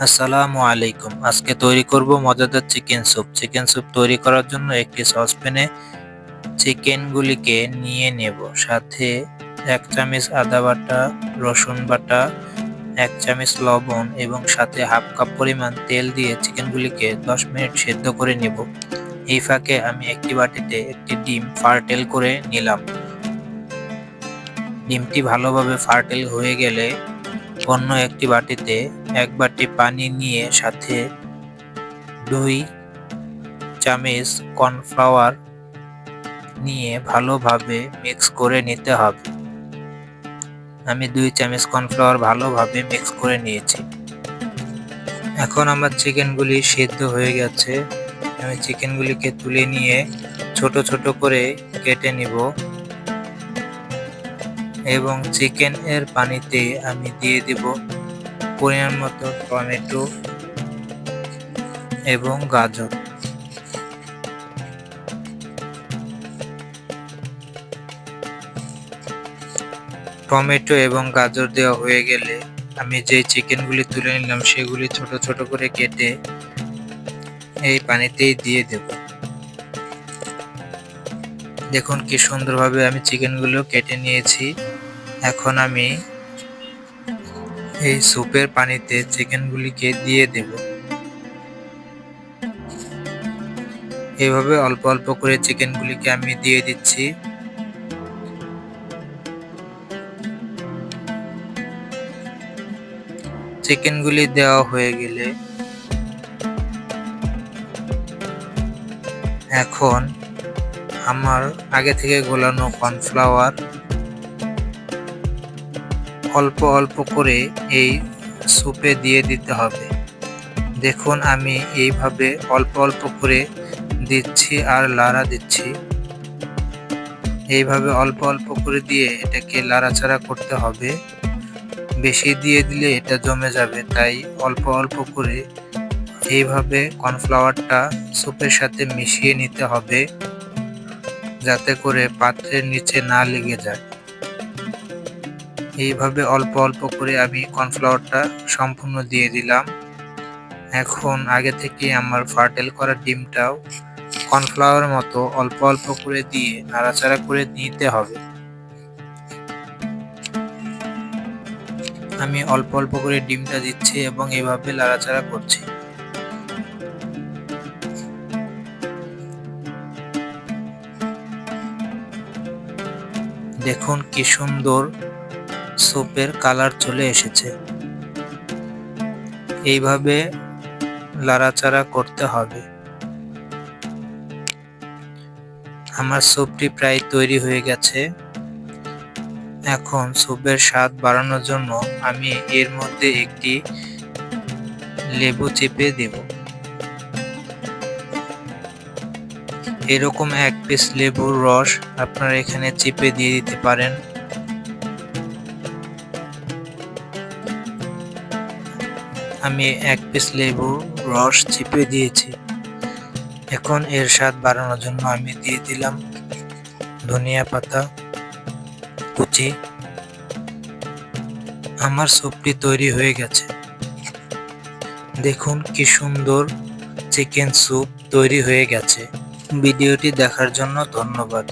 আসসালামু আলাইকুম। আজকে তৈরি করব মজাদার চিকেন স্যুপ। চিকেন স্যুপ তৈরি করার জন্য একটি সসপ্যানে চিকেনগুলিকে নিয়ে নেব। সাথে ১ চামচ আদা বাটা, রসুন বাটা, ১ চামচ লবণ এবং সাথে হাফ কাপ পরিমাণ তেল দিয়ে চিকেনগুলিকে ১০ মিনিট সেদ্ধ করে নেব। এই ফাঁকে আমি একটি বাটিতে একটি ডিম ফার্টেল করে নিলাম। ডিমটি ভালোভাবে ফার্টেল হয়ে গেলে অন্য একটি বাটিতে ১ বাটি পানি নিয়ে সাথে ২ চামচ কর্নফ্লাওয়ার নিয়ে ভালোভাবে মিক্স করে নিতে হবে। আমি ২ চামচ কর্নফ্লাওয়ার ভালোভাবে মিক্স করে নিয়েছি। এখন আমার চিকেনগুলি সিদ্ধ হয়ে গেছে। আমি চিকেনগুলিকে তুলে নিয়ে ছোট ছোট করে কেটে নিব এবং চিকেন এর পানিতে আমি দিয়ে দিব পরিমাণ মতো টমেটো এবং গাজর। টমেটো এবং গাজর দেওয়া হয়ে গেলে আমি যে চিকেনগুলি তুলে নিলাম সেগুলি ছোট ছোট করে কেটে এই পানিতেই দিয়ে দেব। দেখুন কি সুন্দরভাবে আমি চিকেনগুলো কেটে নিয়েছি। এখন আমি এই স্যুপের পানিতে চিকেনগুলিকে দিয়ে দেব। এইভাবে অল্প অল্প করে চিকেনগুলিকে আমি দিয়ে দিচ্ছি। চিকেনগুলি দেওয়া হয়ে গেলে এখন আমার আগে থেকে গোলানো কর্নফ্লাওয়ার অল্প অল্প করে এই স্যুপে দিয়ে দিতে হবে। দেখুন আমি এইভাবে অল্প অল্প করে দিচ্ছি আর লাড়া দিচ্ছি। এইভাবে অল্প অল্প করে দিয়ে এটাকে লাড়াচাড়া করতে হবে। বেশি দিয়ে দিলে এটা জমে যাবে, তাই অল্প অল্প করে এইভাবে কর্নফ্লাওয়ারটা স্যুপের সাথে মিশিয়ে নিতে হবে, যাতে করে পাত্রের নিচে না লেগে যায়। এইভাবে অল্প অল্প করে আমি কর্নফ্লাওয়ারটা সম্পূর্ণ দিয়ে দিলাম। এখন আগে থেকে আমার ফার্টেল করা ডিমটাও কর্নফ্লাওয়ারের মতো অল্প অল্প করে দিয়ে নাড়াচাড়া করে নিতে হবে। আমি অল্প অল্প করে ডিমটা দিচ্ছি এবং এভাবে নাড়াচাড়া করছি। দেখুন কি সুন্দর স্যুপের কালার চলে এসেছে। এইভাবে নাড়াচাড়া করতে হবে। আমার স্যুপটি প্রায় তৈরি হয়ে গেছে। এখন স্যুপের স্বাদ বাড়ানোর জন্য আমি এর মধ্যে একটি লেবু চিপে দেব। এরকম ১ পিস লেবুর রস আপনারা এখানে চিপে দিয়ে দিতে পারেন। আমি ১ পিস লেবুর রস চিপে দিয়েছি। এখন এর স্বাদ বাড়ানোর জন্য আমি দিয়ে দিলাম ধনিয়া পাতা কুচি। আমার স্যুপটি তৈরি হয়ে গেছে। দেখুন কি সুন্দর চিকেন স্যুপ তৈরি হয়ে গেছে। ভিডিওটি দেখার জন্য ধন্যবাদ।